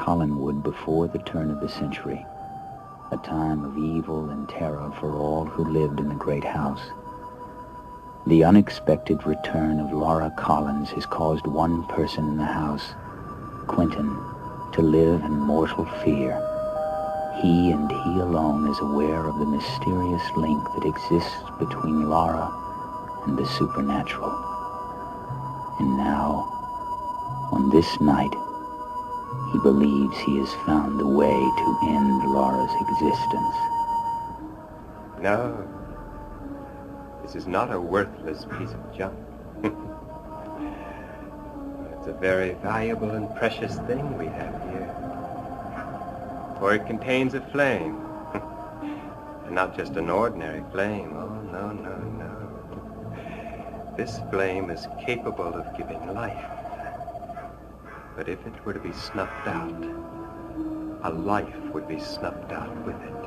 Collinwood before the turn of the century, a time of evil and terror for all who lived in the great house. The unexpected return of Laura Collins has caused one person in the house, Quentin, to live in mortal fear. He and he alone is aware of the mysterious link that exists between Laura and the supernatural. And now, on this night, he believes he has found the way to end Laura's existence. No, this is not a worthless piece of junk. It's a very valuable and precious thing we have here. For it contains a flame. And not just an ordinary flame. Oh, no, no, no. This flame is capable of giving life. But if it were to be snuffed out, a life would be snuffed out with it.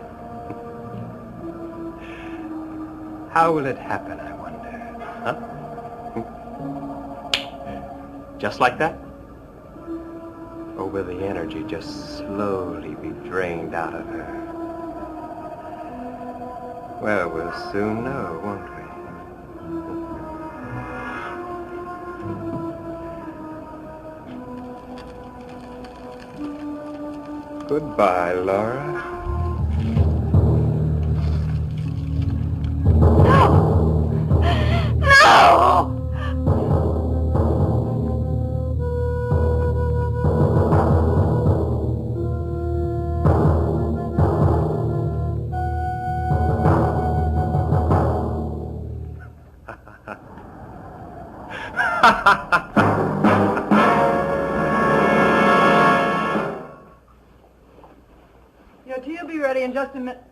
How will it happen, I wonder? Huh? Just like that? Or will the energy just slowly be drained out of her? Well, we'll soon know, won't we? Goodbye, Laura. No! No! Your tea will be ready in just a minute.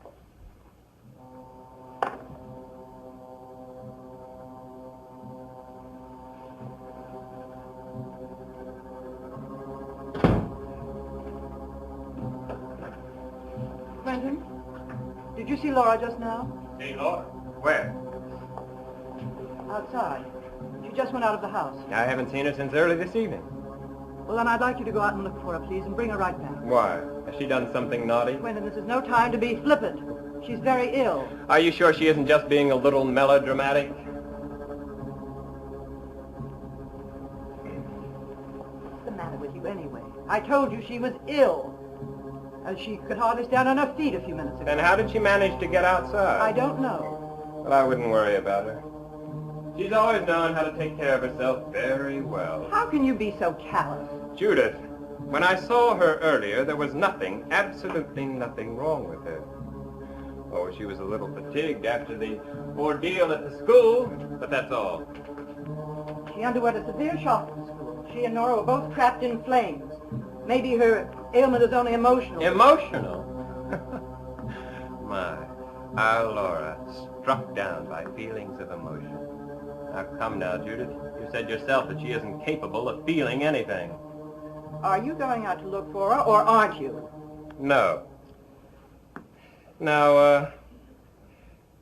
Quentin, did you see Laura just now? See Laura? Where? Outside. She just went out of the house. I haven't seen her since early this evening. Well, then I'd like you to go out and look for her, please, and bring her right back. Why? Has she done something naughty? Quentin, this is no time to be flippant. She's very ill. Are you sure she isn't just being a little melodramatic? What's the matter with you anyway? I told you she was ill. She could hardly stand on her feet a few minutes ago. Then how did she manage to get outside? I don't know. Well, I wouldn't worry about her. She's always known how to take care of herself very well. How can you be so callous? Judith, when I saw her earlier, there was nothing, absolutely nothing wrong with her. Oh, she was a little fatigued after the ordeal at the school, but that's all. She underwent a severe shock at the school. She and Nora were both trapped in flames. Maybe her ailment is only emotional. Emotional? My, our Laura, struck down by feelings of emotion. Now, come now, Judith. You said yourself that she isn't capable of feeling anything. Are you going out to look for her, or aren't you? No. Now,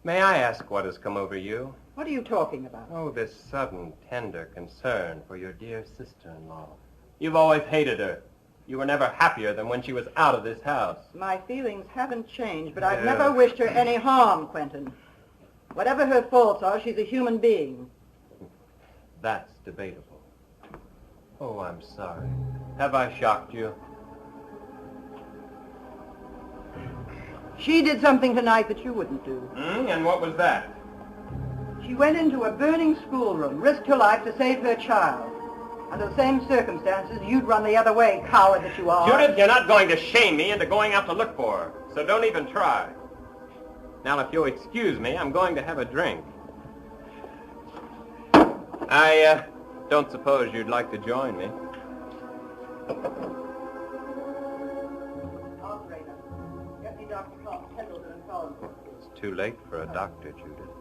may I ask what has come over you? What are you talking about? Oh, this sudden, tender concern for your dear sister-in-law. You've always hated her. You were never happier than when she was out of this house. My feelings haven't changed, but I've never wished her any harm, Quentin. Whatever her faults are, she's a human being. That's debatable. Oh, I'm sorry. Have I shocked you? She did something tonight that you wouldn't do. And what was that? She went into a burning schoolroom, risked her life to save her child. Under the same circumstances, you'd run the other way, coward that you are. Judith, you're not going to shame me into going out to look for her, so don't even try. Now, if you'll excuse me, I'm going to have a drink. I don't suppose you'd like to join me. Operator, get me Dr. Pendleton and Collins. It's too late for a doctor, Judith.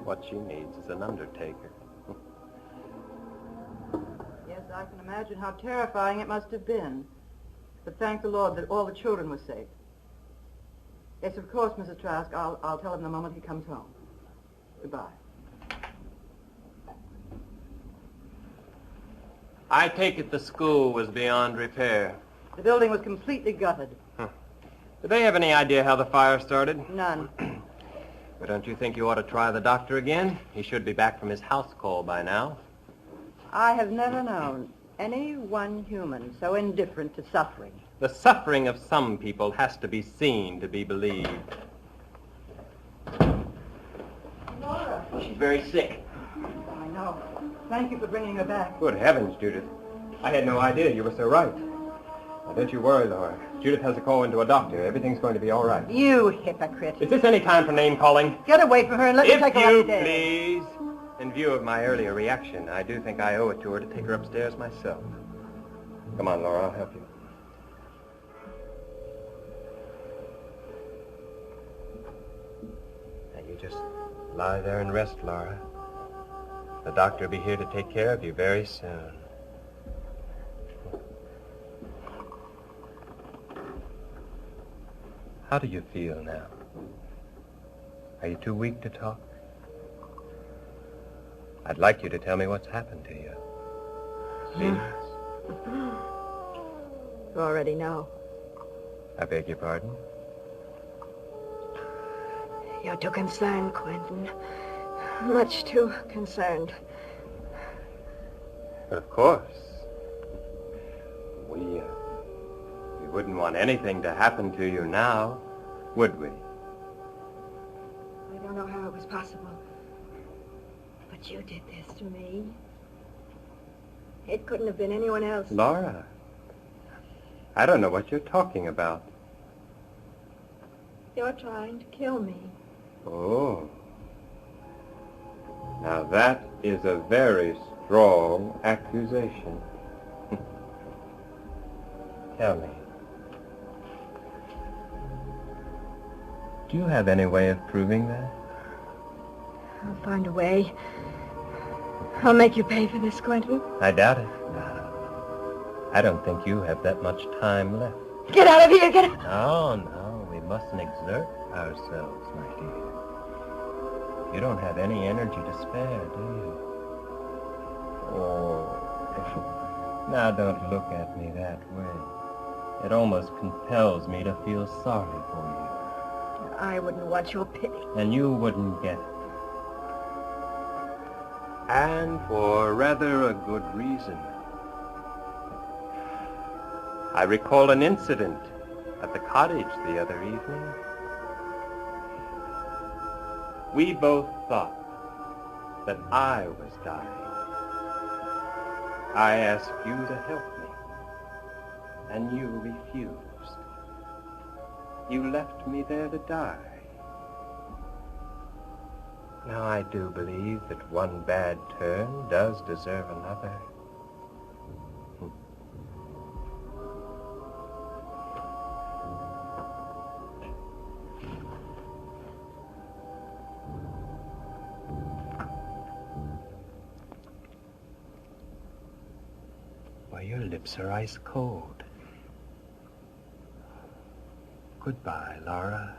What she needs is an undertaker. Yes, I can imagine how terrifying it must have been. But thank the Lord that all the children were safe. Yes, of course, Mrs. Trask. I'll tell him the moment he comes home. Goodbye. I take it the school was beyond repair. The building was completely gutted. Do they have any idea how the fire started? None. But don't you think you ought to try the doctor again? He should be back from his house call by now. I have never known any one human so indifferent to suffering. The suffering of some people has to be seen to be believed. Laura. She's very sick. I know. Thank you for bringing her back. Good heavens, Judith. I had no idea you were so right. Now, don't you worry, Laura. Judith has a call into a doctor. Everything's going to be all right. You hypocrite. Is this any time for name-calling? Get away from her and let me take her If you upstairs. please. In view of my earlier reaction, I do think I owe it to her to take her upstairs myself. Come on, Laura, I'll help you. Now, you just lie there and rest, Laura. The doctor will be here to take care of you very soon. How do you feel now? Are you too weak to talk? I'd like you to tell me what's happened to you. Please. You already know. I beg your pardon? You're too concerned, Quentin. Much too concerned. But of course. We wouldn't want anything to happen to you now, would we? I don't know how it was possible. But you did this to me. It couldn't have been anyone else. Laura, I don't know what you're talking about. You're trying to kill me. Oh. Now that is a very strong accusation. Tell me. Do you have any way of proving that? I'll find a way. I'll make you pay for this, Quentin. I doubt it. No. I don't think you have that much time left. Get out of here, get out! No, we mustn't exert ourselves, my dear. You don't have any energy to spare, do you? Oh, now don't look at me that way. It almost compels me to feel sorry for you. I wouldn't want your pity. And you wouldn't get it. And for rather a good reason. I recall an incident at the cottage the other evening. We both thought that I was dying. I asked you to help me, and you refused. You left me there to die. Now, I do believe that one bad turn does deserve another. Why, your lips are ice cold. Goodbye, Laura.